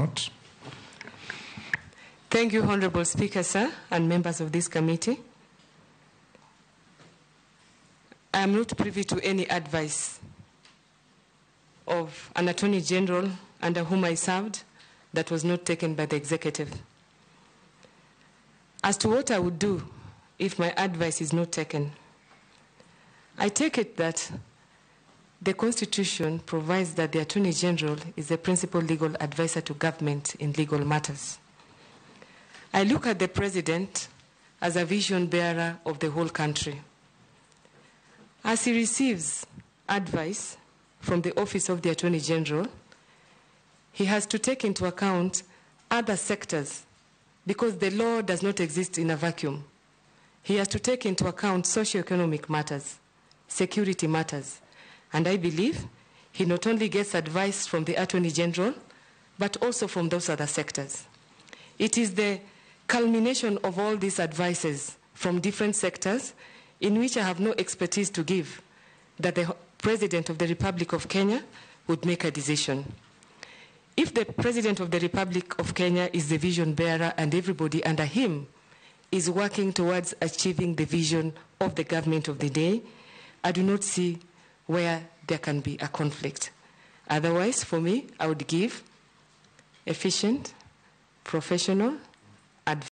not. Thank you, Honorable Speaker, sir, and members of this committee. I am not privy to any advice of an Attorney General under whom I served that was not taken by the executive. As to what I would do if my advice is not taken, I take it that the Constitution provides that the Attorney General is the principal legal advisor to government in legal matters. I look at the President as a vision bearer of the whole country. As he receives advice from the Office of the Attorney General, he has to take into account other sectors because the law does not exist in a vacuum. He has to take into account socio-economic matters, security matters, and I believe he not only gets advice from the Attorney General, but also from those other sectors. It is the culmination of all these advices from different sectors in which I have no expertise to give that the President of the Republic of Kenya would make a decision. If the President of the Republic of Kenya is the vision bearer and everybody under him is working towards achieving the vision of the government of the day, I do not see where there can be a conflict. Otherwise, for me, I would give efficient, professional,